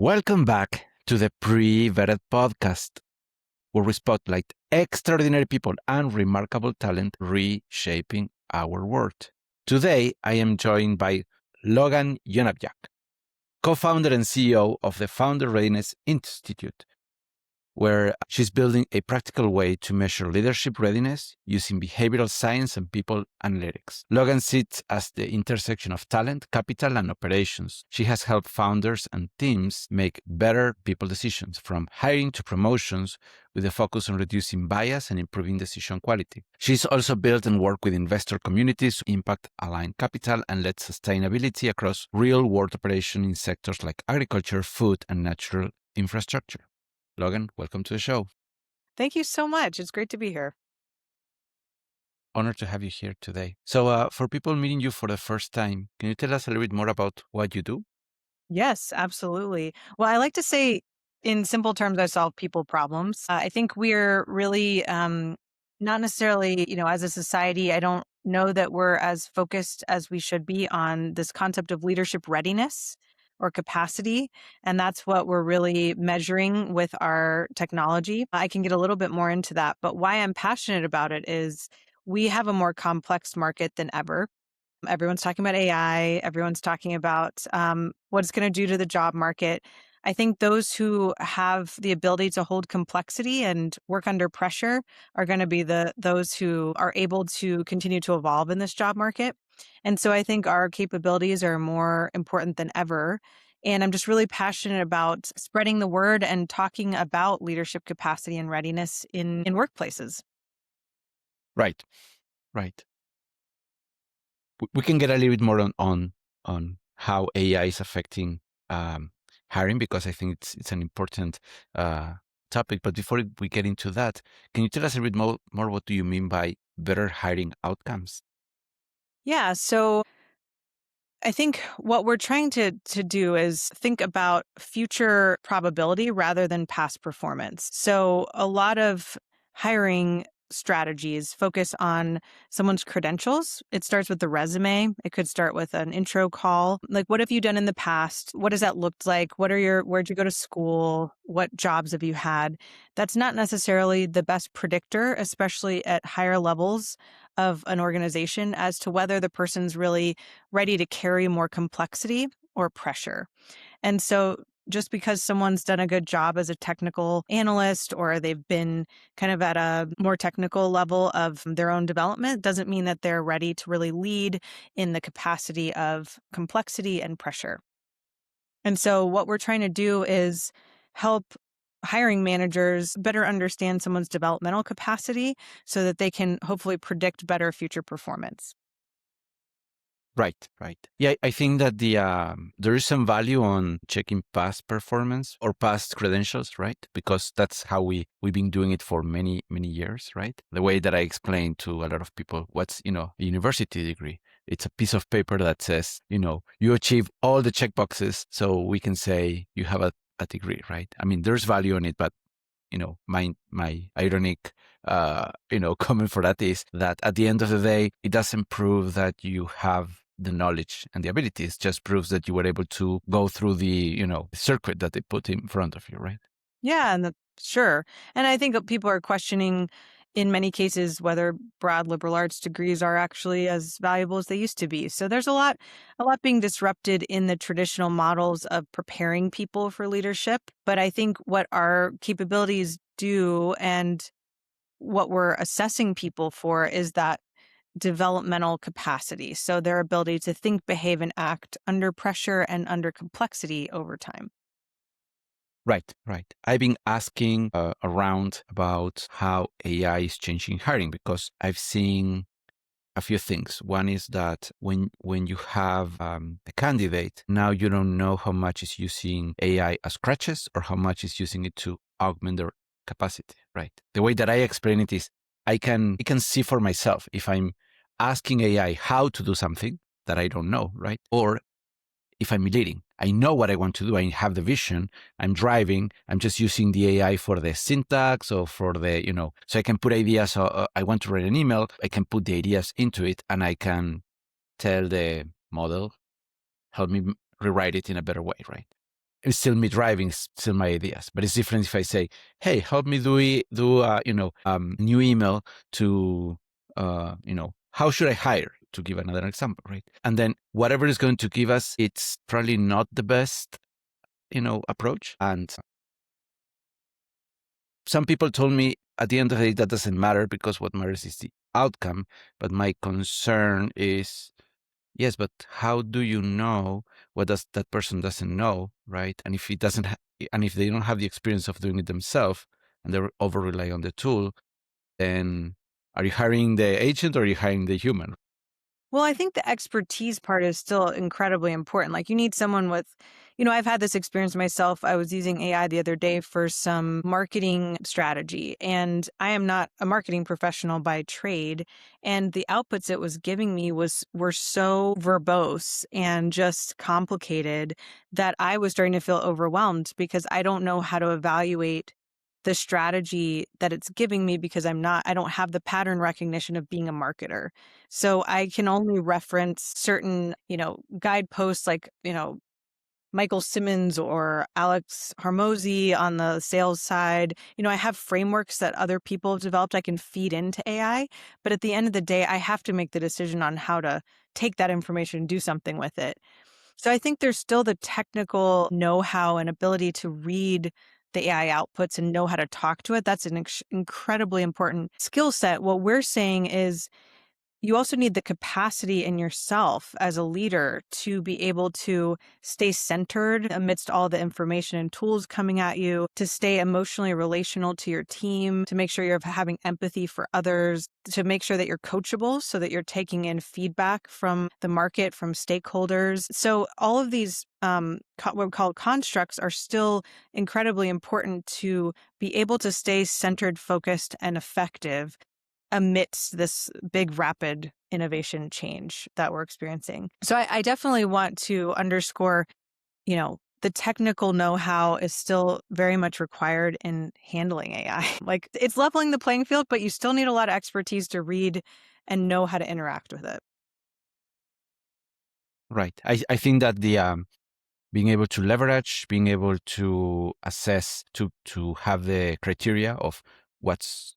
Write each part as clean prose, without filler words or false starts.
Welcome back to the PreVetted Podcast, where we spotlight extraordinary people and remarkable talent reshaping our world. Today, I am joined by Logan Yonavjak, co-founder and CEO of the Founder Readiness Institute, where she's building a practical way to measure leadership readiness using behavioral science and people analytics. Logan sits as the intersection of talent, capital, and operations. She has helped founders and teams make better people decisions, from hiring to promotions, with a focus on reducing bias and improving decision quality. She's also built and worked with investor communities to impact aligned capital and led sustainability across real-world operations in sectors like agriculture, food, and natural infrastructure. Logan, welcome to the show. Thank you so much. It's great to be here. Honored to have you here today. So for people meeting you for the first time, can you tell us a little bit more about what you do? Yes, absolutely. Well, I like to say in simple terms, I solve people problems. I think we're really not necessarily, as a society, I don't know that we're as focused as we should be on this concept of leadership readiness or capacity. And that's what we're really measuring with our technology. I can get a little bit more into that. But why I'm passionate about it is we have a more complex market than ever. Everyone's talking about AI. Everyone's talking about what it's going to do to the job market. I think those who have the ability to hold complexity and work under pressure are going to be those who are able to continue to evolve in this job market. And so I think our capabilities are more important than ever. And I'm just really passionate about spreading the word and talking about leadership capacity and readiness in workplaces. Right. We can get a little bit more on how AI is affecting hiring, because I think it's an important topic. But before we get into that, can you tell us a bit more what do you mean by better hiring outcomes? Yeah. So I think what we're trying to do is think about future probability rather than past performance. So a lot of hiring strategies focus on someone's credentials. It starts with the resume. It could start with an intro call. Like, what have you done in the past? What does that look like? Where'd you go to school? What jobs have you had? That's not necessarily the best predictor, especially at higher levels of an organization, as to whether the person's really ready to carry more complexity or pressure. And so just because someone's done a good job as a technical analyst or they've been kind of at a more technical level of their own development doesn't mean that they're ready to really lead in the capacity of complexity and pressure. And so what we're trying to do is help hiring managers better understand someone's developmental capacity so that they can hopefully predict better future performance. Right. Yeah, I think that there is some value on checking past performance or past credentials, right? Because that's how we've been doing it for many years, right? The way that I explain to a lot of people what's a university degree. It's a piece of paper that says you achieve all the checkboxes, so we can say you have a degree, right? I mean, there's value in it, but my ironic comment for that is that at the end of the day, it doesn't prove that you have the knowledge and the abilities, just proves that you were able to go through the circuit that they put in front of you, right? Yeah, and sure. And I think that people are questioning in many cases whether broad liberal arts degrees are actually as valuable as they used to be. So there's a lot being disrupted in the traditional models of preparing people for leadership. But I think what our capabilities do and what we're assessing people for is that developmental capacity. So their ability to think, behave, and act under pressure and under complexity over time. Right. I've been asking around about how AI is changing hiring, because I've seen a few things. One is that when you have a candidate, now you don't know how much is using AI as crutches or how much is using it to augment their capacity, right? The way that I explain it is I can see for myself if I'm asking AI how to do something that I don't know, right? Or if I'm leading, I know what I want to do. I have the vision. I'm driving. I'm just using the AI for the syntax or for the, so I can put ideas. I want to write an email. I can put the ideas into it and I can tell the model, help me rewrite it in a better way, right? it's still me driving, it's still my ideas. But it's different if I say, hey, help me new email to, how should I hire? To give another example, right? And then whatever is going to give us, it's probably not the best, approach. And some people told me at the end of the day, that doesn't matter because what matters is the outcome. But my concern is, yes, but how do you know what that person doesn't know, right? And if he doesn't, and if they don't have the experience of doing it themselves, and they're over rely on the tool, then are you hiring the agent or are you hiring the human? Well, I think the expertise part is still incredibly important. Like you need someone with, I've had this experience myself. I was using AI the other day for some marketing strategy, and I am not a marketing professional by trade. And the outputs it was giving me were so verbose and just complicated that I was starting to feel overwhelmed because I don't know how to evaluate the strategy that it's giving me because I don't have the pattern recognition of being a marketer. So I can only reference certain, guideposts like, Michael Simmons or Alex Harmozy on the sales side. I have frameworks that other people have developed I can feed into AI, but at the end of the day, I have to make the decision on how to take that information and do something with it. So I think there's still the technical know-how and ability to read the AI outputs and know how to talk to it. That's an incredibly important skill set. What we're saying is you also need the capacity in yourself as a leader to be able to stay centered amidst all the information and tools coming at you, to stay emotionally relational to your team, to make sure you're having empathy for others, to make sure that you're coachable so that you're taking in feedback from the market, from stakeholders. So all of these what we call constructs are still incredibly important to be able to stay centered, focused, and effective amidst this big, rapid innovation change that we're experiencing. So I definitely want to underscore, the technical know-how is still very much required in handling AI. Like it's leveling the playing field, but you still need a lot of expertise to read and know how to interact with it. Right. I think that the being able to leverage, being able to assess, to have the criteria of what's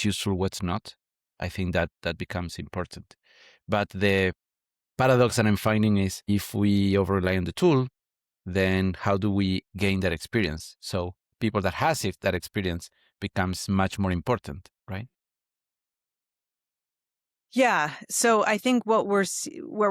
useful, what's not, I think that becomes important. But the paradox that I'm finding is if we over rely on the tool, then how do we gain that experience? So people that has that experience becomes much more important, right? Yeah. So I think what we're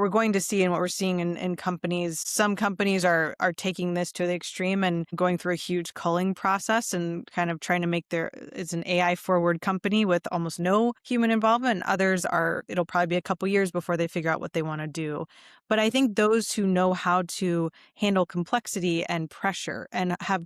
going to see and what we're seeing in companies, some companies are taking this to the extreme and going through a huge culling process and kind of trying to make it's an AI forward company with almost no human involvement. Others it'll probably be a couple years before they figure out what they want to do. But I think those who know how to handle complexity and pressure and have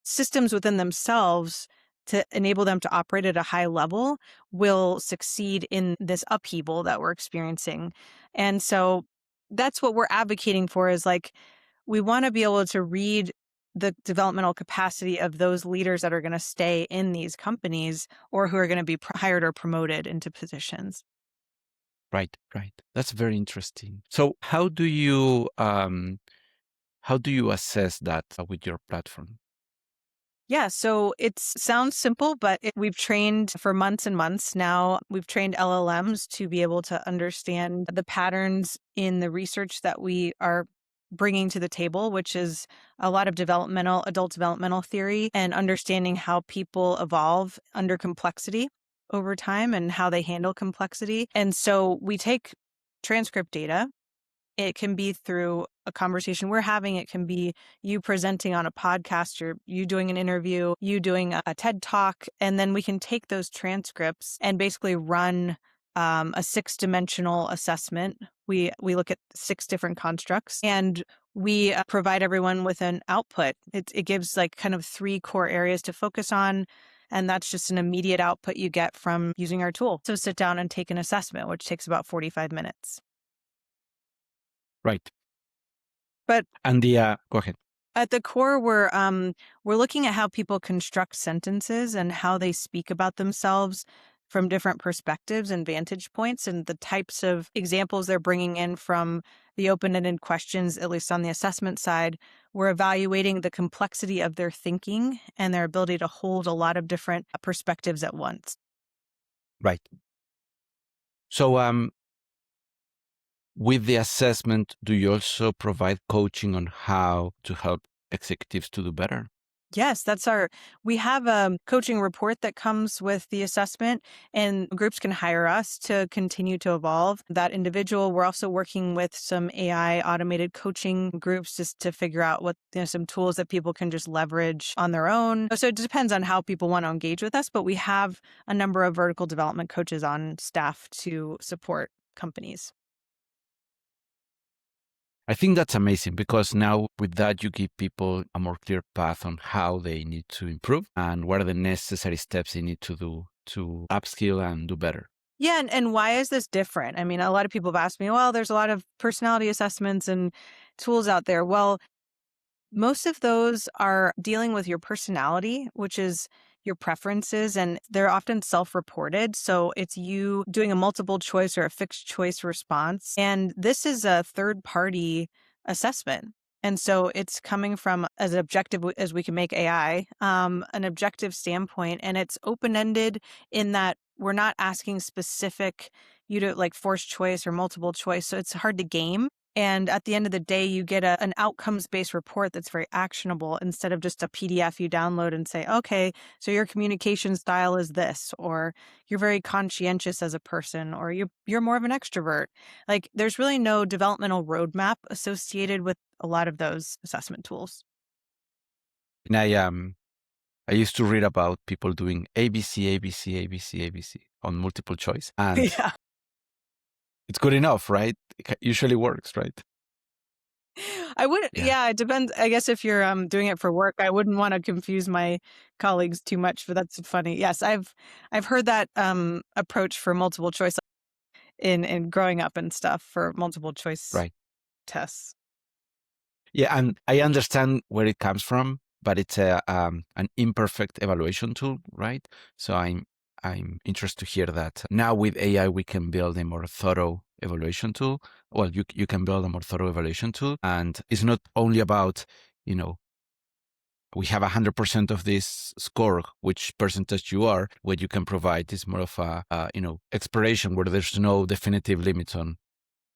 systems within themselves to enable them to operate at a high level will succeed in this upheaval that we're experiencing. And so that's what we're advocating for is like, we want to be able to read the developmental capacity of those leaders that are going to stay in these companies or who are going to be hired or promoted into positions. Right. That's very interesting. So how do you assess that with your platform? Yeah, so it sounds simple, but we've trained for months and months now. We've trained LLMs to be able to understand the patterns in the research that we are bringing to the table, which is a lot of adult developmental theory and understanding how people evolve under complexity over time and how they handle complexity. And so we take transcript data. It can be through a conversation we're having. It can be you presenting on a podcast or you doing an interview, you doing a TED Talk. And then we can take those transcripts and basically run a 6-dimensional assessment. We look at 6 different constructs and we provide everyone with an output. It gives like kind of 3 core areas to focus on. And that's just an immediate output you get from using our tool. So sit down and take an assessment, which takes about 45 minutes. Right. But go ahead. at the core, we're looking at how people construct sentences and how they speak about themselves from different perspectives and vantage points, and the types of examples they're bringing in from the open-ended questions, at least on the assessment side, we're evaluating the complexity of their thinking and their ability to hold a lot of different perspectives at once. Right. So, with the assessment, do you also provide coaching on how to help executives to do better? Yes, we have a coaching report that comes with the assessment, and groups can hire us to continue to evolve that individual. We're also working with some AI automated coaching groups just to figure out some tools that people can just leverage on their own. So it depends on how people want to engage with us, but we have a number of vertical development coaches on staff to support companies. I think that's amazing because now with that, you give people a more clear path on how they need to improve and what are the necessary steps they need to do to upskill and do better. Yeah, and why is this different? I mean, a lot of people have asked me, well, there's a lot of personality assessments and tools out there. Well, most of those are dealing with your personality, which is your preferences, and they're often self-reported. So it's you doing a multiple choice or a fixed choice response. And this is a third-party assessment. And so it's coming from as objective as we can make AI, an objective standpoint, and it's open-ended in that we're not asking specific you to like forced choice or multiple choice. So it's hard to game. And at the end of the day, you get an outcomes-based report that's very actionable instead of just a PDF you download and say, okay, so your communication style is this, or you're very conscientious as a person, or you're more of an extrovert. Like there's really no developmental roadmap associated with a lot of those assessment tools. And I used to read about people doing ABC, ABC, ABC, ABC on multiple choice. And Yeah. it's good enough, right? It usually works, right? I wouldn't, Yeah. yeah, it depends. I guess if you're doing it for work, I wouldn't want to confuse my colleagues too much, but that's funny. Yes, I've heard that approach for multiple choice in growing up and stuff for multiple choice Right. tests. Yeah, and I understand where it comes from, but it's an imperfect evaluation tool, right? So I'm interested to hear that now with AI we can build a more thorough evaluation tool. Well, you can build a more thorough evaluation tool, and it's not only about we have 100% of this score, which percentage you are. What you can provide is more of a exploration where there's no definitive limits on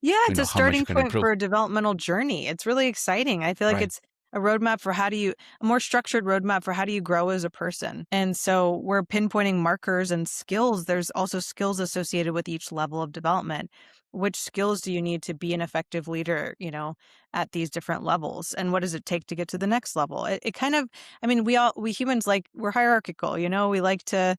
Yeah, it's a how much you starting can point improve. for a developmental journey. It's really exciting. I feel like Right. it's a roadmap for a more structured roadmap for how do you grow as a person. And so we're pinpointing markers and skills. There's also skills associated with each level of development. Which skills do you need to be an effective leader, at these different levels? And what does it take to get to the next level? It kind of, I mean, we humans we're hierarchical, we like to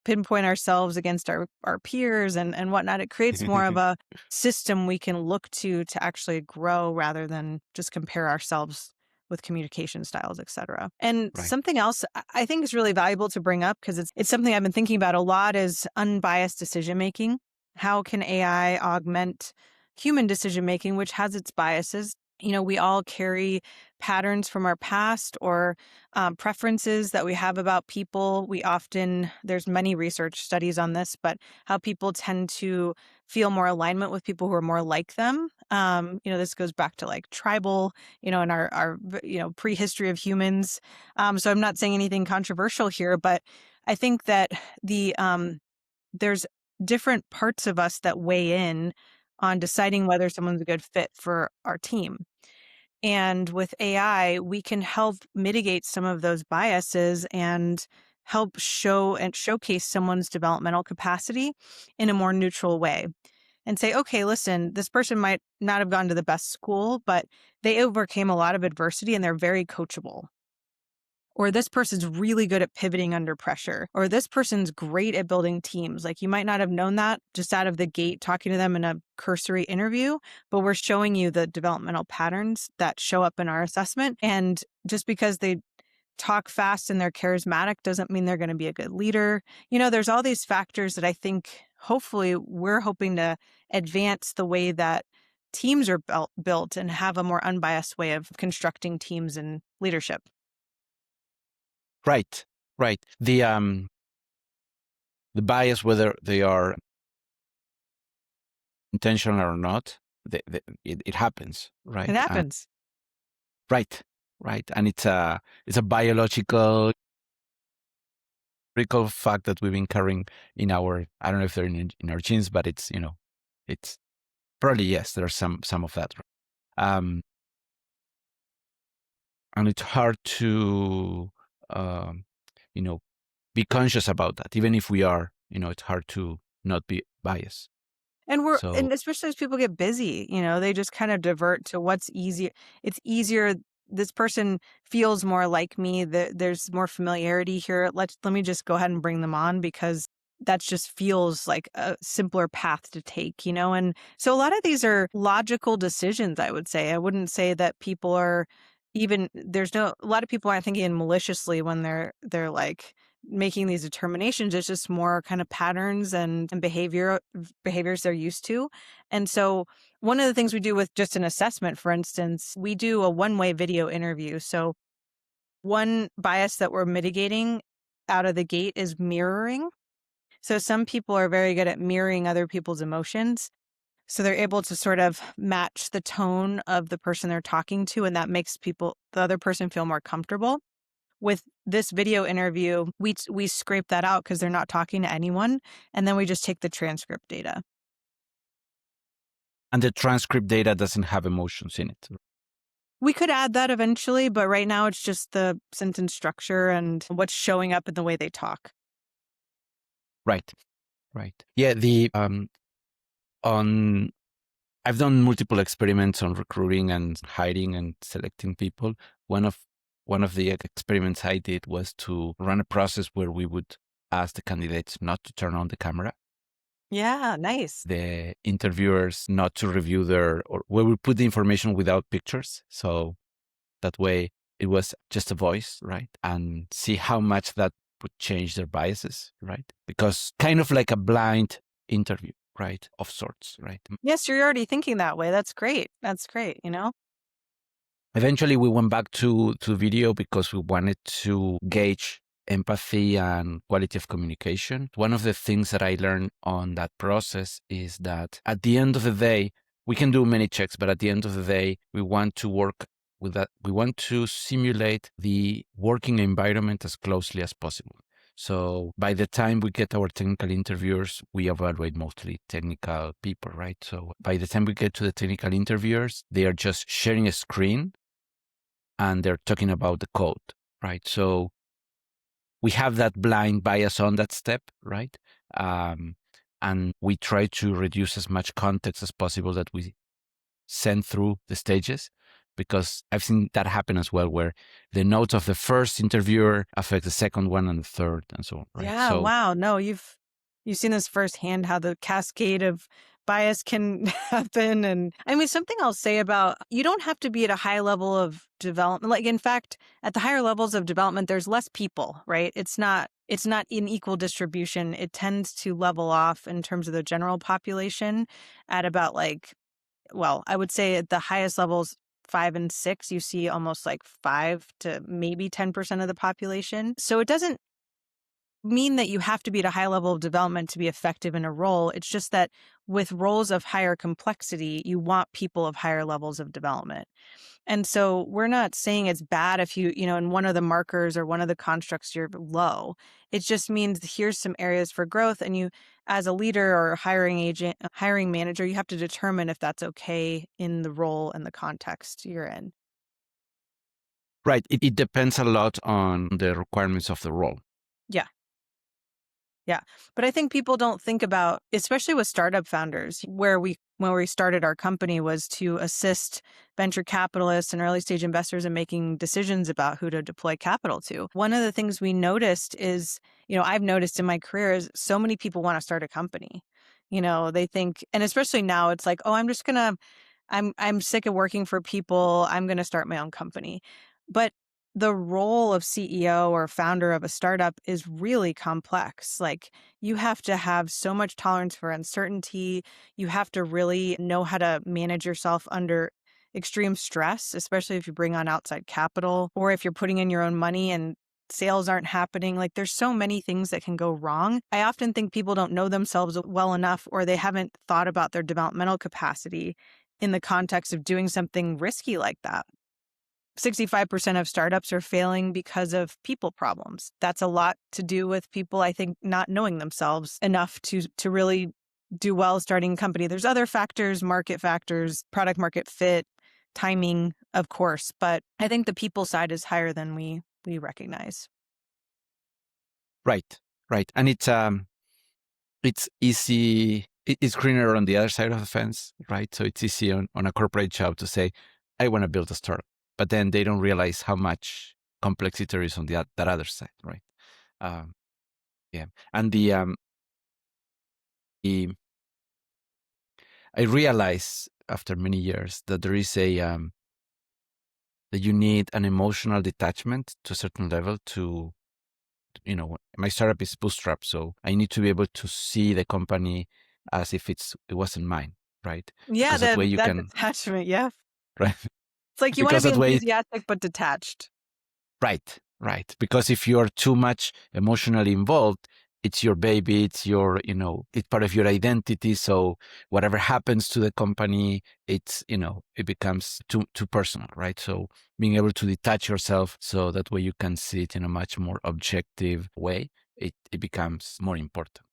pinpoint ourselves against our peers and whatnot. It creates more of a system we can look to actually grow rather than just compare ourselves with communication styles, et cetera. And Right. something else I think is really valuable to bring up because it's something I've been thinking about a lot is unbiased decision making. How can AI augment human decision making, which has its biases? We all carry patterns from our past or preferences that we have about people. There's many research studies on this, but how people tend to feel more alignment with people who are more like them. This goes back to like tribal, in our prehistory of humans. So I'm not saying anything controversial here, but I think that there's different parts of us that weigh in on deciding whether someone's a good fit for our team. And with AI, we can help mitigate some of those biases and help show and showcase someone's developmental capacity in a more neutral way and say, okay, listen, this person might not have gone to the best school, but they overcame a lot of adversity and they're very coachable. Or this person's really good at pivoting under pressure. Or this person's great at building teams. Like you might not have known that just out of the gate talking to them in a cursory interview, but we're showing you the developmental patterns that show up in our assessment. And just because they talk fast and they're charismatic doesn't mean they're going to be a good leader. There's all these factors that I think hopefully we're hoping to advance the way that teams are built and have a more unbiased way of constructing teams and leadership. Right. Right. the bias, whether they are intentional or not, it happens, right? It happens. Right, right. And it's a biological fact that we've been carrying in our, I don't know if they're in our genes, but it's, it's probably, yes, there's some of that. Um, and it's hard to, um, you know, be conscious about that. Even if we are, it's hard to not be biased. So, And especially as people get busy, they just kind of divert to what's easier. It's easier. This person feels more like me. There's more familiarity here. Let me just go ahead and bring them on because that just feels like a simpler path to take. And so a lot of these are logical decisions, I would say. I wouldn't say that people are a lot of people aren't thinking maliciously when they're like making these determinations. It's just more kind of patterns and behaviors they're used to. And so one of the things we do with just an assessment, for instance, we do a one-way video interview. So one bias that we're mitigating out of the gate is mirroring. So some people are very good at mirroring other people's emotions. So they're able to sort of match the tone of the person they're talking to, and that makes the other person feel more comfortable. With this video interview, we scrape that out because they're not talking to anyone, and then we just take the transcript data. and the transcript data doesn't have emotions in it. We could add that eventually, but right now it's just the sentence structure and what's showing up in the way they talk. Right, right. Yeah, I've done multiple experiments on recruiting and hiring and selecting people. One of the experiments I did was to run a process where we would ask the candidates not to turn on the camera, Yeah, nice. the interviewers not to review or where we put the information without pictures. So that way it was just a voice, right? And see how much that would change their biases, right? Because kind of like a blind interview, right? Of sorts, right? Yes, you're already thinking that way. That's great. Eventually, we went back to video because we wanted to gauge empathy and quality of communication. One of the things that I learned on that process is that at the end of the day, we can do many checks, but at the end of the day, we want to work with that. We want to simulate the working environment as closely as possible. So by the time we get our technical interviewers, we evaluate mostly technical people, right? So by the time we get to the technical interviewers, they are just sharing a screen and they're talking about the code, right? So we have that blind bias on that step, right? And we try to reduce as much context as possible that we send through the stages, because I've seen that happen as well, where the notes of the first interviewer affect the second one and the third and so on, right? Yeah, So, wow. No, you've seen this firsthand, how the cascade of bias can happen. And I mean, something I'll say about, you don't have to be at a high level of development. Like, in fact, at the higher levels of development, there's less people, right? It's not in equal distribution. It tends to level off in terms of the general population at about I would say at the highest levels, 5 and 6, you see almost like 5 to maybe 10% of the population. So it doesn't mean that you have to be at a high level of development to be effective in a role. It's just that with roles of higher complexity, you want people of higher levels of development. And so we're not saying it's bad if in one of the markers or one of the constructs you're low. It just means here's some areas for growth. And you, as a leader or hiring manager, you have to determine if that's okay in the role and the context you're in. right, it depends a lot on the requirements of the role. Yeah. Yeah. But I think people don't think about, especially with startup founders, when we started our company was to assist venture capitalists and early stage investors in making decisions about who to deploy capital to. One of the things we noticed is, I've noticed in my career is so many people want to start a company. They think, and especially now it's like, oh, I'm sick of working for people. I'm going to start my own company. But the role of CEO or founder of a startup is really complex. Like, you have to have so much tolerance for uncertainty. You have to really know how to manage yourself under extreme stress, especially if you bring on outside capital or if you're putting in your own money and sales aren't happening. Like there's so many things that can go wrong. I often think people don't know themselves well enough, or they haven't thought about their developmental capacity in the context of doing something risky like that. 65% of startups are failing because of people problems. That's a lot to do with people, I think, not knowing themselves enough to really do well starting a company. There's other factors, market factors, product market fit, timing, of course, but I think the people side is higher than we recognize. Right, right. And it's easy. It's greener on the other side of the fence, right? So it's easy on a corporate job to say, I want to build a startup, but then they don't realize how much complexity there is on that other side, right? Yeah, and I realize after many years that there is that you need an emotional detachment to a certain level to, my startup is bootstrap, so I need to be able to see the company as if it wasn't mine, right? Yeah, Because that way you that can, detachment, yeah. right? It's like you want to Because be that way, enthusiastic but detached. right, right. Because if you are too much emotionally involved, it's your baby, it's your, it's part of your identity. So whatever happens to the company, it's, it becomes too personal, right? So being able to detach yourself so that way you can see it in a much more objective way, it becomes more important.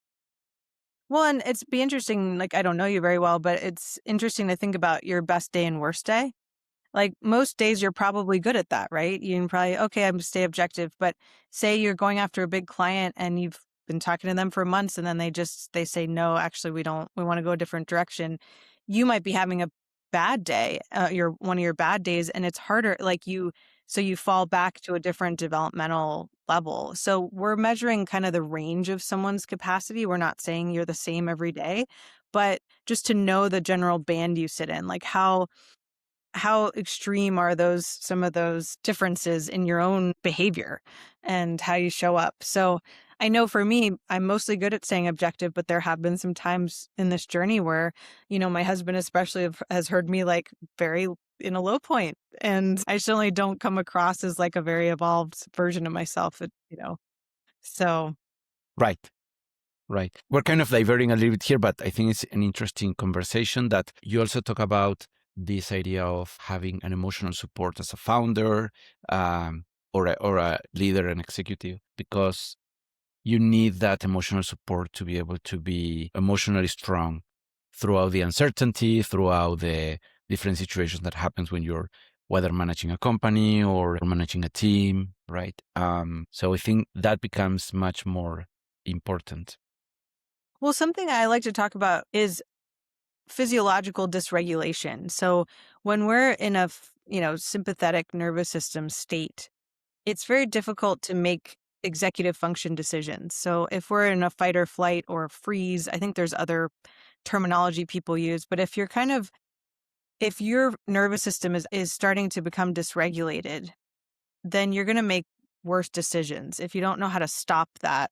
Well, and it's be interesting, like I don't know you very well, but it's interesting to think about your best day and worst day. Like most days, you're probably good at that, right? You can probably, okay, I'm stay objective. But say you're going after a big client and you've been talking to them for months and then they say, no, actually, we want to go a different direction. You might be having a bad day, one of your bad days, and it's harder. So you fall back to a different developmental level. So we're measuring kind of the range of someone's capacity. We're not saying you're the same every day, but just to know the general band you sit in, like how extreme are some of those differences in your own behavior and how you show up. So I know for me, I'm mostly good at staying objective, but there have been some times in this journey where, my husband especially has heard me like very in a low point, and I certainly don't come across as like a very evolved version of myself, so. Right. Right. We're kind of diverting a little bit here, but I think it's an interesting conversation that you also talk about this idea of having an emotional support as a founder, or a leader and executive, because you need that emotional support to be able to be emotionally strong throughout the uncertainty, throughout the different situations that happens when you're whether managing a company or managing a team, right? So I think that becomes much more important. Well, something I like to talk about is physiological dysregulation. So when we're in a sympathetic nervous system state, it's very difficult to make executive function decisions. So if we're in a fight or flight or a freeze, I think there's other terminology people use, but if your nervous system is starting to become dysregulated, then you're going to make worse decisions. If you don't know how to stop that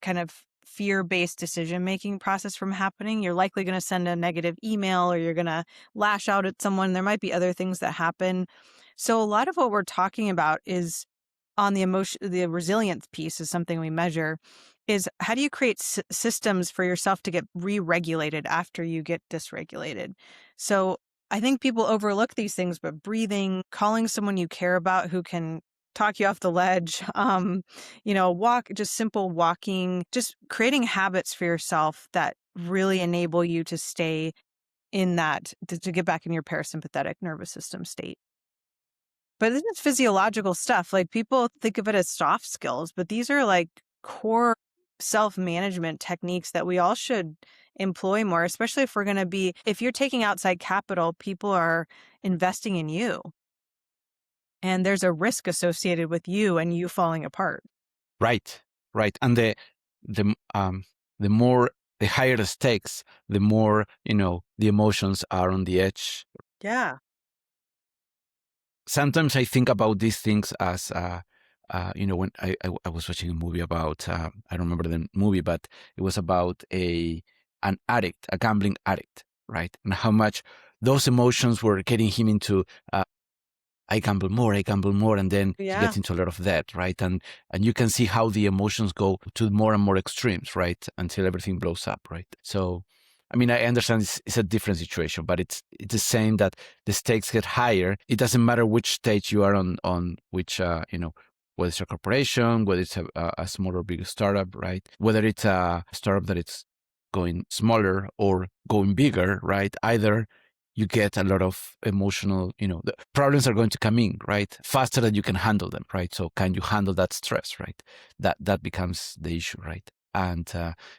kind of fear-based decision-making process from happening, you're likely going to send a negative email or you're going to lash out at someone. There might be other things that happen. So a lot of what we're talking about is on the resilience piece is something we measure, is how do you create systems for yourself to get re-regulated after you get dysregulated? So I think people overlook these things, but breathing, calling someone you care about who can talk you off the ledge, just simple walking, just creating habits for yourself that really enable you to stay in that, to get back in your parasympathetic nervous system state. But this is physiological stuff. Like people think of it as soft skills, but these are like core self-management techniques that we all should employ more, especially if you're taking outside capital, people are investing in you. And there's a risk associated with you and you falling apart. Right, right. And the higher the stakes, the more, the emotions are on the edge. Yeah. Sometimes I think about these things as, when I was watching a movie about, I don't remember the movie, but it was about an addict, a gambling addict, right? And how much those emotions were getting him into I gamble more, and then he Yeah. gets into a lot of debt, right? And you can see how the emotions go to more and more extremes, right? Until everything blows up, right? So, I mean, I understand it's a different situation, but it's the same that the stakes get higher. It doesn't matter which stage you are on which, whether it's a corporation, whether it's a small or big startup, right? Whether it's a startup that it's going smaller or going bigger, right? Either you get a lot of emotional, the problems are going to come in, right? Faster than you can handle them, right? So can you handle that stress, right? That becomes the issue, right? And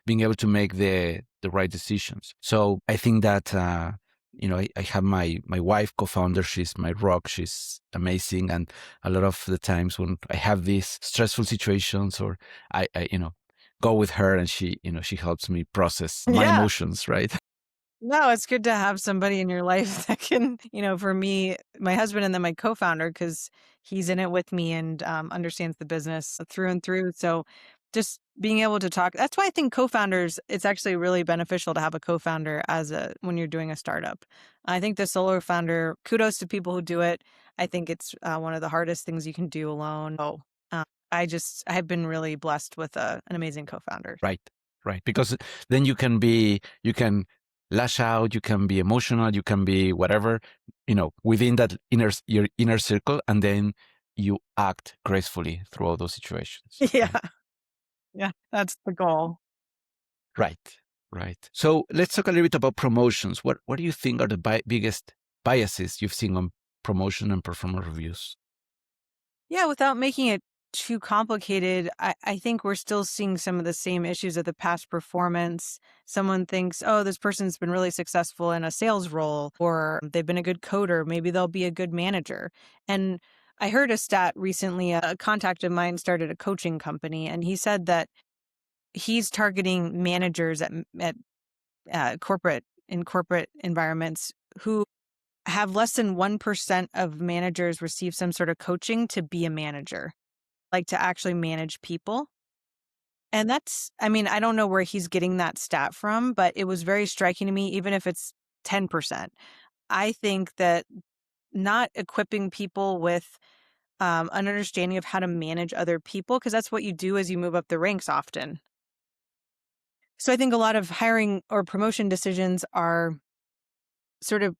being able to make the right decisions. So I think that, I have my wife co-founder. She's my rock. She's amazing. And a lot of the times when I have these stressful situations, or I go with her, and she helps me process my Yeah. emotions, right? No, it's good to have somebody in your life that can, for me, my husband and then my co-founder, because he's in it with me and understands the business through and through. So just being able to talk, that's why I think co-founders, it's actually really beneficial to have a co-founder when you're doing a startup. I think the solo founder, kudos to people who do it. I think it's one of the hardest things you can do alone. So I've been really blessed with an amazing co-founder. Right. Because then you can lash out, you can be emotional, you can be whatever, within that your inner circle, and then you act gracefully through all those situations. Yeah. Right. Yeah. That's the goal. Right. Right. So let's talk a little bit about promotions. What do you think are the biggest biases you've seen on promotion and performance reviews? Yeah, without making it too complicated, I think we're still seeing some of the same issues of the past performance. Someone thinks, oh, this person's been really successful in a sales role, or they've been a good coder. Maybe they'll be a good manager. And I heard a stat recently. A contact of mine started a coaching company, and he said that he's targeting managers at corporate environments who have less than 1% of managers receive some sort of coaching to be a manager, like to actually manage people. And I don't know where he's getting that stat from, but it was very striking to me, even if it's 10%. I think that not equipping people with an understanding of how to manage other people, because that's what you do as you move up the ranks often. So I think a lot of hiring or promotion decisions are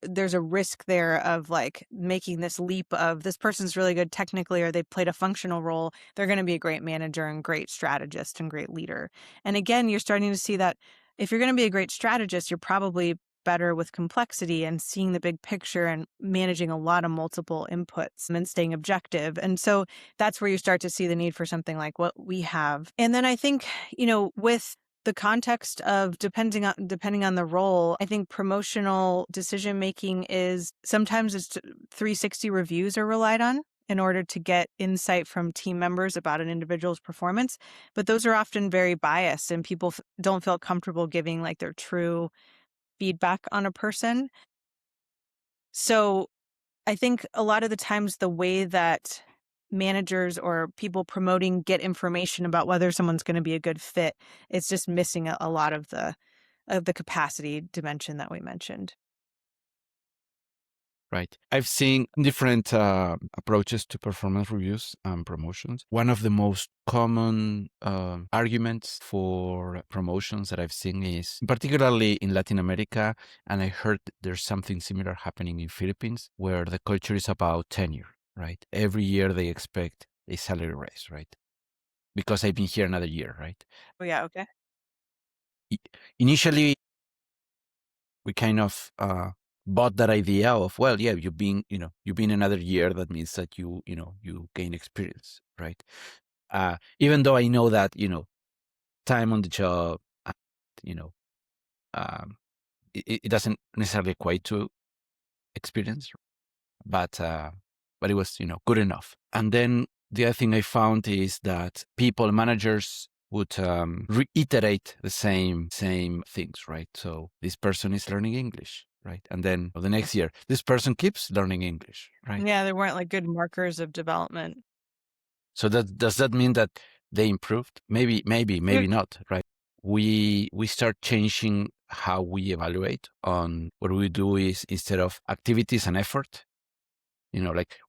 there's a risk there of like making this leap of this person's really good technically, or they played a functional role. They're going to be a great manager and great strategist and great leader. And again, you're starting to see that if you're going to be a great strategist, you're probably better with complexity and seeing the big picture and managing a lot of multiple inputs and staying objective. And so that's where you start to see the need for something like what we have. And then I think, with the context of depending on the role, I think promotional decision making is sometimes it's 360 reviews are relied on in order to get insight from team members about an individual's performance. But those are often very biased, and people don't feel comfortable giving like their true feedback on a person. So I think a lot of the times the way that managers or people promoting get information about whether someone's going to be a good fit, it's just missing a lot of the capacity dimension that we mentioned. Right. I've seen different approaches to performance reviews and promotions. One of the most common arguments for promotions that I've seen is, particularly in Latin America, and I heard there's something similar happening in Philippines, where the culture is about tenure, right? Every year they expect a salary raise, right? Because I've been here another year, right? Oh yeah, okay. Initially, we kind of bought that idea of, well, yeah, you've been another year. That means that you gain experience, right? Even though I know that, time on the job, you know, um, it doesn't necessarily equate to experience, but it was, good enough. And then the other thing I found is that managers would reiterate the same things, right? So this person is learning English, right? And then the next year, this person keeps learning English, right? Yeah, there weren't like good markers of development. So does that mean that they improved? Maybe not, right? We start changing how we evaluate. On what we do is, instead of activities and effort, Like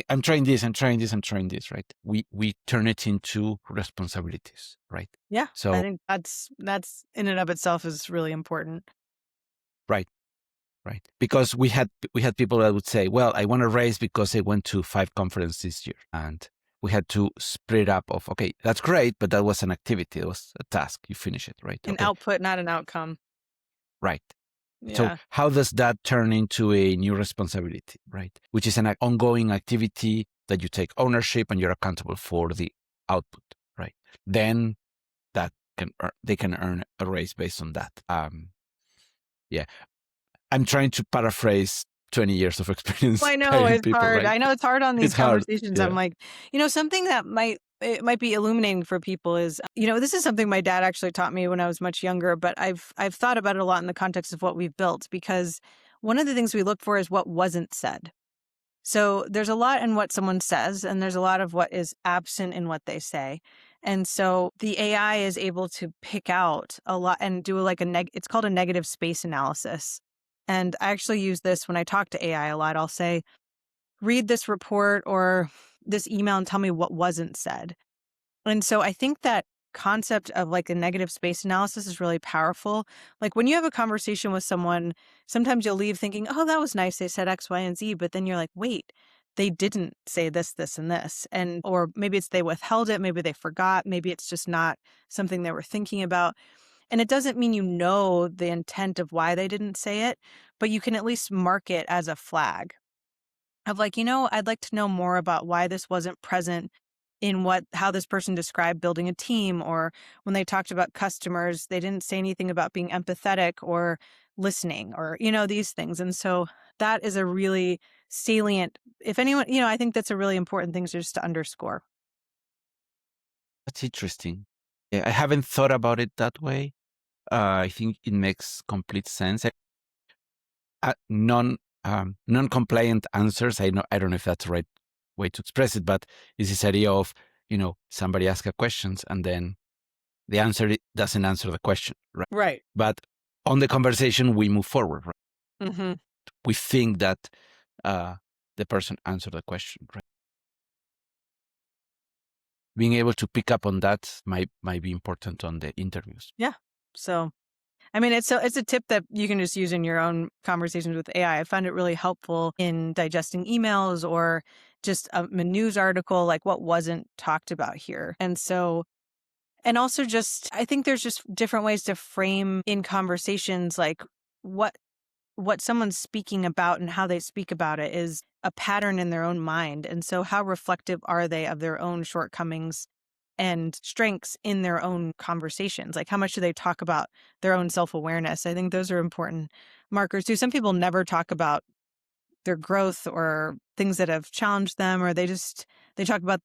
I'm trying this, right? We turn it into responsibilities, right? Yeah. So I think that's in and of itself is really important. right. Because we had people that would say, well, I want to raise because I went to 5 conferences this year. And we had to split up of, okay, that's great, but that was an activity. It was a task. You finish it, right? An Okay. output, not an outcome. Right. So Yeah. how does that turn into a new responsibility, right? Which is an ongoing activity that you take ownership and you're accountable for the output, right? Then that they can earn a raise based on that. Yeah. I'm trying to paraphrase 20 years of experience Well, I know guiding it's people, hard. right? I know it's hard on these It's hard. conversations. Yeah. I'm like, something that might be illuminating for people is, this is something my dad actually taught me when I was much younger, but I've thought about it a lot in the context of what we've built, because one of the things we look for is what wasn't said. So there's a lot in what someone says, and there's a lot of what is absent in what they say. And so the AI is able to pick out a lot and do like it's called a negative space analysis. And I actually use this when I talk to AI a lot. I'll say, read this report or this email and tell me what wasn't said. And so I think that concept of like a negative space analysis is really powerful. Like when you have a conversation with someone, sometimes you'll leave thinking, oh, that was nice. They said X, Y, and Z. But then you're like, wait, they didn't say this, this, and this. And, or maybe it's they withheld it. Maybe they forgot. Maybe it's just not something they were thinking about. And it doesn't mean the intent of why they didn't say it, but you can at least mark it as a flag of like, I'd like to know more about why this wasn't present in how this person described building a team, or when they talked about customers, they didn't say anything about being empathetic or listening or, these things. And so that is a really salient, if anyone, I think that's a really important thing just to underscore. That's interesting. Yeah, I haven't thought about it that way. I think it makes complete sense. Non-compliant answers. I don't know if that's the right way to express it, but it's this idea of, somebody asks a question and then the answer doesn't answer the question, right? Right. But on the conversation, we move forward, right? Mm-hmm. We think that the person answered the question, right? Being able to pick up on that might be important on the interviews. Yeah. So, I mean, it's a tip that you can just use in your own conversations with AI. I found it really helpful in digesting emails or just a news article, like what wasn't talked about here. And so, and also just, I think there's just different ways to frame in conversations, like what someone's speaking about and how they speak about it is a pattern in their own mind. And so how reflective are they of their own shortcomings and strengths in their own conversations? Like how much do they talk about their own self-awareness? I think those are important markers too. Some people never talk about their growth or things that have challenged them, or they talk about,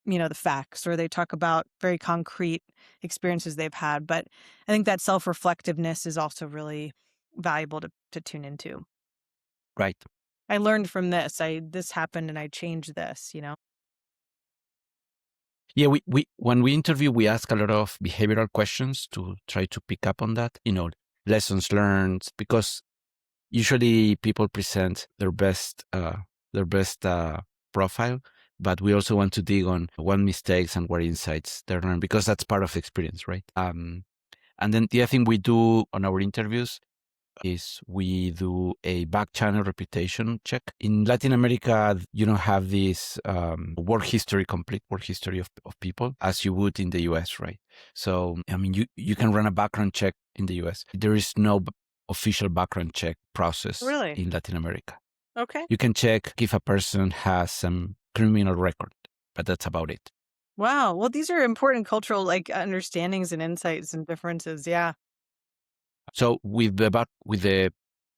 the facts, or they talk about very concrete experiences they've had. But I think that self-reflectiveness is also really valuable to tune into. Right. I learned from this. This happened and I changed this, Yeah, we when we interview, we ask a lot of behavioral questions to try to pick up on that, lessons learned, because usually people present their best profile, but we also want to dig on what mistakes and what insights they learned, because that's part of the experience, right? And then the other thing we do on our interviews is we do a back channel reputation check. In Latin America, you don't have this complete work history of people as you would in the US, right? So, I mean, you can run a background check in the US. There is no official background check process Really? in Latin America. Okay. You can check if a person has some criminal record, but that's about it. Wow. Well, these are important cultural understandings and insights and differences. Yeah. So with the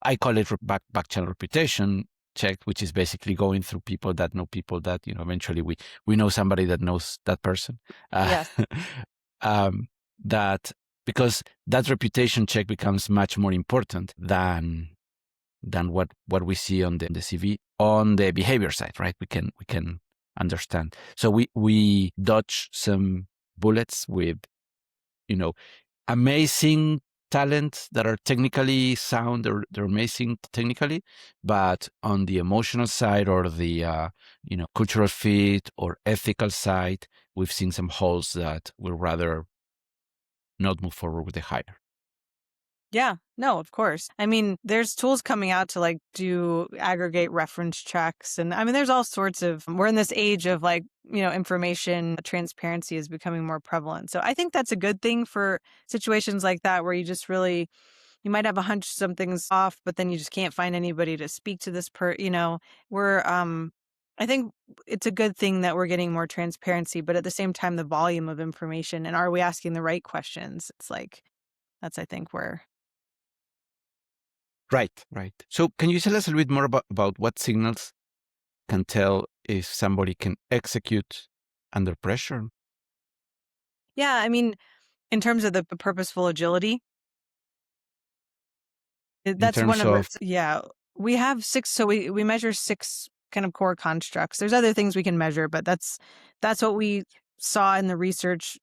I call it back channel reputation check, which is basically going through people that know people that, eventually we know somebody that knows that person. Yes. That because that reputation check becomes much more important than what we see on the CV on the behavior side, right? We can understand. So we dodge some bullets with, amazing talents that are technically sound, or they're amazing technically, but on the emotional side or the cultural fit or ethical side, we've seen some holes that we'll rather not move forward with the hire. Yeah, no, of course. I mean, there's tools coming out to like do aggregate reference checks. And I mean, there's all sorts of, we're in this age of like, information transparency is becoming more prevalent. So I think that's a good thing for situations like that, where you just really, you might have a hunch something's off, but then you just can't find anybody to speak to this I think it's a good thing that we're getting more transparency, but at the same time, the volume of information and are we asking the right questions? It's like, that's, I think, where. Right, right. So can you tell us a little bit more about what signals can tell if somebody can execute under pressure? Yeah, I mean, in terms of the purposeful agility, In that's one terms of of, us. Yeah, we have six. So we measure six kind of core constructs. There's other things we can measure, but that's what we saw in the research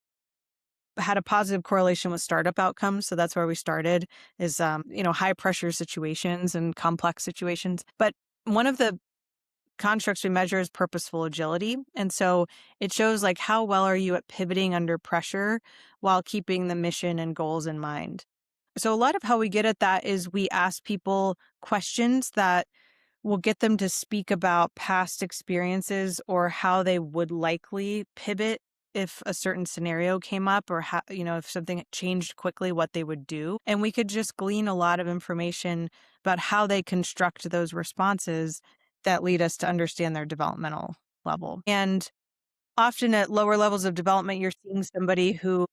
had a positive correlation with startup outcomes. So that's where we started is, high pressure situations and complex situations. But one of the constructs we measure is purposeful agility. And so it shows like how well are you at pivoting under pressure while keeping the mission and goals in mind. So a lot of how we get at that is we ask people questions that will get them to speak about past experiences or how they would likely pivot if a certain scenario came up, or how, if something changed quickly, what they would do. And we could just glean a lot of information about how they construct those responses that lead us to understand their developmental level. And often at lower levels of development, you're seeing somebody who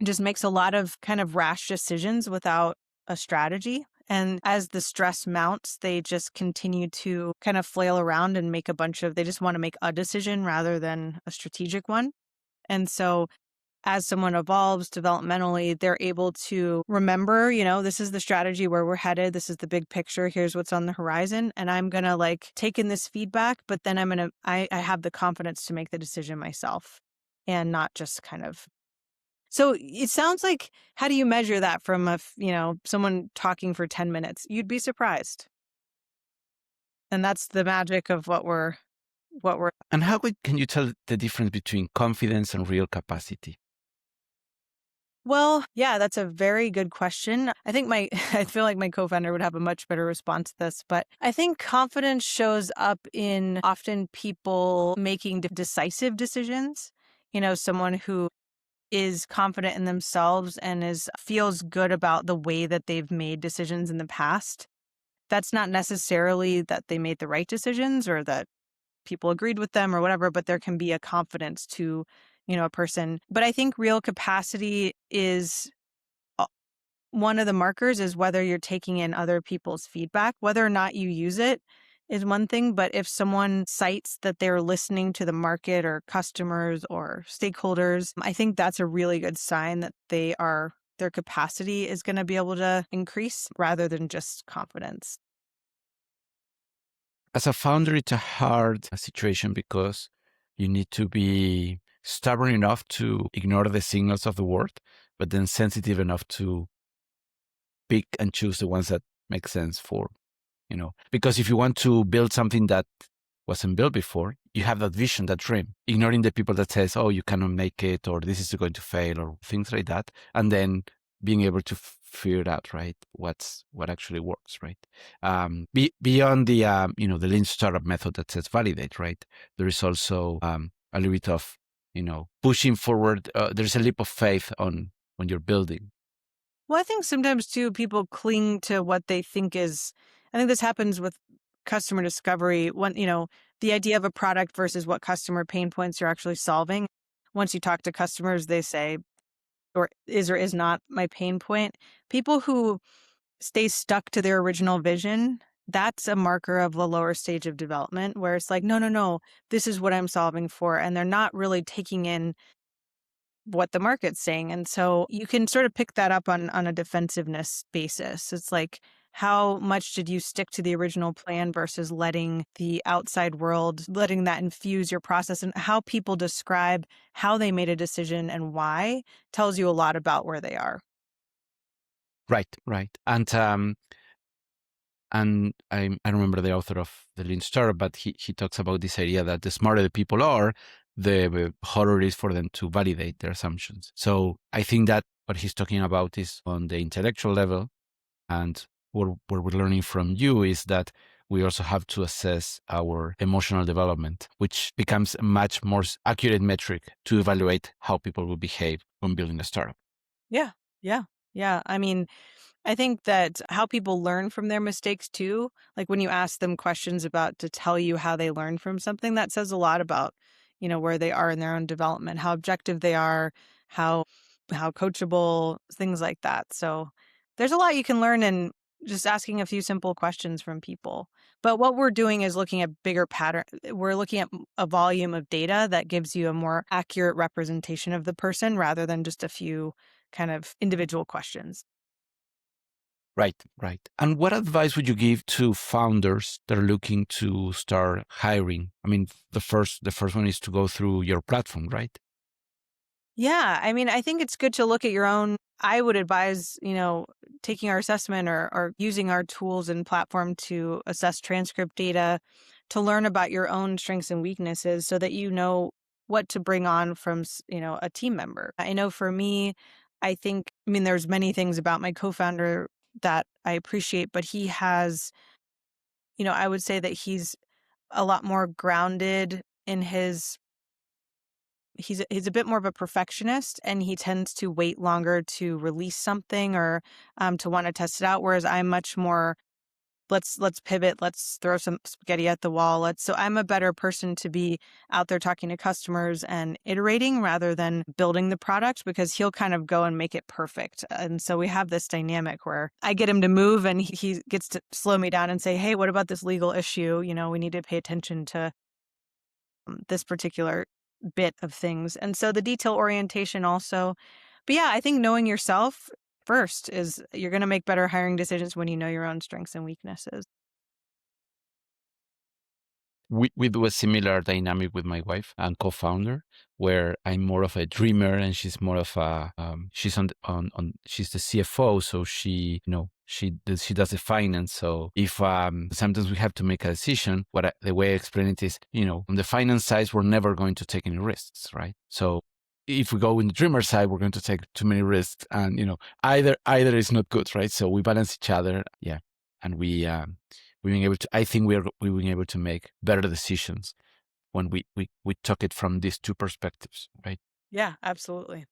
just makes a lot of kind of rash decisions without a strategy. And as the stress mounts, they just continue to kind of flail around and make they just want to make a decision rather than a strategic one. And so as someone evolves developmentally, they're able to remember, this is the strategy where we're headed. This is the big picture. Here's what's on the horizon. And I'm going to like take in this feedback, but then I have the confidence to make the decision myself and not just kind of. So it sounds like, how do you measure that from someone talking for 10 minutes? You'd be surprised. And that's the magic of what we're. and how can you tell the difference between confidence and real capacity? Well, yeah, that's a very good question. I think I feel like my co-founder would have a much better response to this, but I think confidence shows up in often people making decisive decisions. Someone who is confident in themselves and feels good about the way that they've made decisions in the past. That's not necessarily that they made the right decisions or that people agreed with them or whatever, but there can be a confidence to, a person. But I think real capacity is one of the markers is whether you're taking in other people's feedback. Whether or not you use it is one thing, but if someone cites that they're listening to the market or customers or stakeholders, I think that's a really good sign that their capacity is going to be able to increase rather than just confidence. As a founder, it's a hard situation because you need to be stubborn enough to ignore the signals of the world, but then sensitive enough to pick and choose the ones that make sense for, because if you want to build something that wasn't built before, you have that vision, that dream, ignoring the people that says, oh, you cannot make it, or this is going to fail, or things like that. And then being able to figure it out, right? What actually works, right? Beyond the, the lean startup method that says validate, right? There is also a little bit of, pushing forward. There's a leap of faith when you're building. Well, I think sometimes too, people cling to what they think is, I think this happens with customer discovery when, the idea of a product versus what customer pain points you're actually solving. Once you talk to customers, they say, or is not my pain point. People who stay stuck to their original vision, that's a marker of a lower stage of development where it's like, no, this is what I'm solving for. And they're not really taking in what the market's saying. And so you can sort of pick that up on a defensiveness basis. It's like, how much did you stick to the original plan versus letting the outside world, letting that infuse your process, and how people describe how they made a decision and why tells you a lot about where they are. Right. And I remember the author of the Lean Startup, but he talks about this idea that the smarter the people are, the harder it is for them to validate their assumptions. So I think that what he's talking about is on the intellectual level, and what we're learning from you is that we also have to assess our emotional development, which becomes a much more accurate metric to evaluate how people will behave when building a startup. Yeah. Yeah. Yeah. I mean, I think that how people learn from their mistakes too, like when you ask them questions about to tell you how they learn from something, that says a lot about, where they are in their own development, how objective they are, how coachable, things like that. So there's a lot you can learn in just asking a few simple questions from people. But what we're doing is looking at bigger pattern. We're looking at a volume of data that gives you a more accurate representation of the person rather than just a few kind of individual questions. Right. And what advice would you give to founders that are looking to start hiring? I mean, the first one is to go through your platform, right? Yeah, I mean, I think it's good to look at your own. I would advise, taking our assessment or using our tools and platform to assess transcript data to learn about your own strengths and weaknesses so that you know what to bring on from, a team member. I know for me, I mean, there's many things about my co-founder that I appreciate, but he has, I would say that he's a lot more grounded in his he's a bit more of a perfectionist, and he tends to wait longer to release something or to want to test it out, whereas I'm much more let's pivot, let's throw some spaghetti at the wall. So I'm a better person to be out there talking to customers and iterating rather than building the product, because he'll kind of go and make it perfect. And so we have this dynamic where I get him to move and he gets to slow me down and say, hey, what about this legal issue? We need to pay attention to this particular bit of things. And so the detail orientation also. But yeah, I think knowing yourself first is you're going to make better hiring decisions when you know your own strengths and weaknesses. We do a similar dynamic with my wife and co-founder, where I'm more of a dreamer and she's more of a she's on she's the CFO, so she does the finance. So if sometimes we have to make a decision, the way I explain it is, on the finance side we're never going to take any risks, right? So if we go in the dreamer side, we're going to take too many risks, and either is not good, right? So we balance each other, yeah, and we've been able to. I think we've been able to make better decisions when we took it from these two perspectives, right? Yeah, absolutely.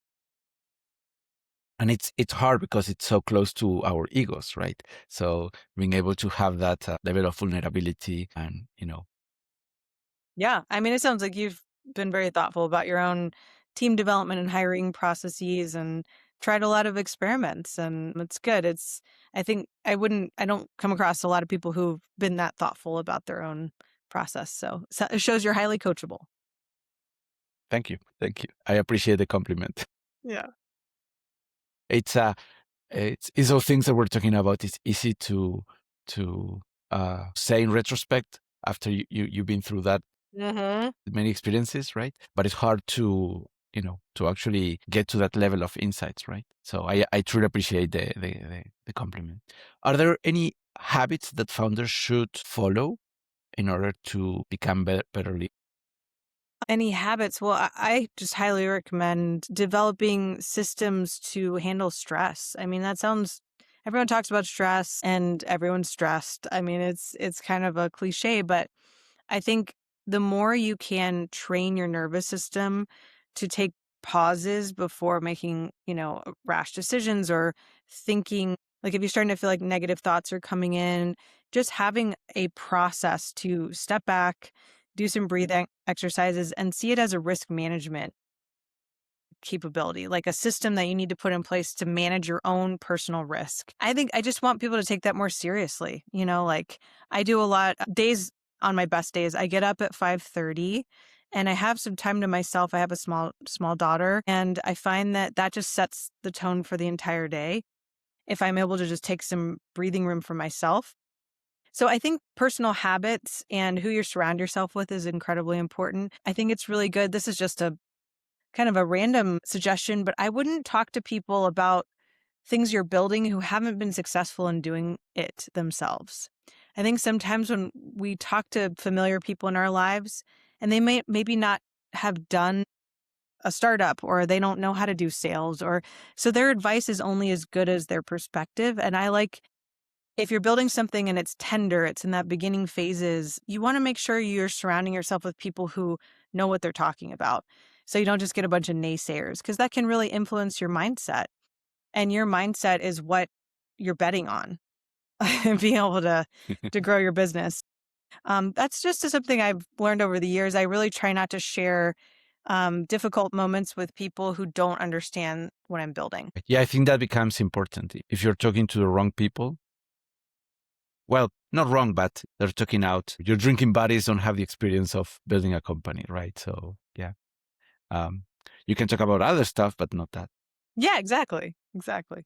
And it's hard because it's so close to our egos, right? So being able to have that level of vulnerability, and Yeah. I mean, it sounds like you've been very thoughtful about your own team development and hiring processes and tried a lot of experiments, and it's good. I don't come across a lot of people who've been that thoughtful about their own process. So it shows you're highly coachable. thank you, I appreciate the compliment. Yeah. It's it's those things that we're talking about. It's easy to say in retrospect after you've been through that Mm-hmm. many experiences, right? But it's hard to actually get to that level of insights, right? So I truly appreciate the compliment. Are there any habits that founders should follow in order to become better leaders? Any habits? Well, I just highly recommend developing systems to handle stress. I mean, everyone talks about stress and everyone's stressed. I mean, it's kind of a cliche, but I think the more you can train your nervous system to take pauses before making, rash decisions or thinking, like if you're starting to feel like negative thoughts are coming in, just having a process to step back, do some breathing exercises, and see it as a risk management capability, like a system that you need to put in place to manage your own personal risk. I think I just want people to take that more seriously. Like I do a lot days on my best days. I get up at 5:30 and I have some time to myself. I have a small daughter, and I find that just sets the tone for the entire day if I'm able to just take some breathing room for myself. So I think personal habits and who you surround yourself with is incredibly important. I think it's really good. This is just a kind of a random suggestion, but I wouldn't talk to people about things you're building who haven't been successful in doing it themselves. I think sometimes when we talk to familiar people in our lives and they may maybe not have done a startup or they don't know how to do sales or so their advice is only as good as their perspective. And I like if you're building something and it's tender, it's in that beginning phases, you want to make sure you're surrounding yourself with people who know what they're talking about. So you don't just get a bunch of naysayers because that can really influence your mindset. And your mindset is what you're betting on being able to grow your business. That's just something I've learned over the years. I really try not to share difficult moments with people who don't understand what I'm building. Yeah, I think that becomes important. If you're talking to the wrong people, well, not wrong, but they're talking out. Your drinking buddies don't have the experience of building a company, right? So yeah, you can talk about other stuff, but not that. Yeah, exactly. Exactly.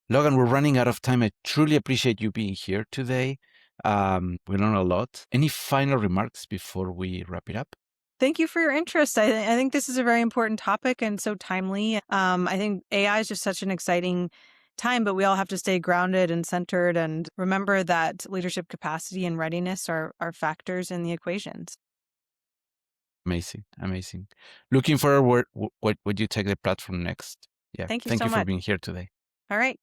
Logan, we're running out of time. I truly appreciate you being here today. We learned a lot. Any final remarks before we wrap it up? Thank you for your interest. I think this is a very important topic and so timely. I think AI is just such an exciting time, but we all have to stay grounded and centered and remember that leadership capacity and readiness are factors in the equations. Amazing. Amazing. Looking forward, what would you take the platform next? Yeah. Thank you Thank so you for much. being here today. All right.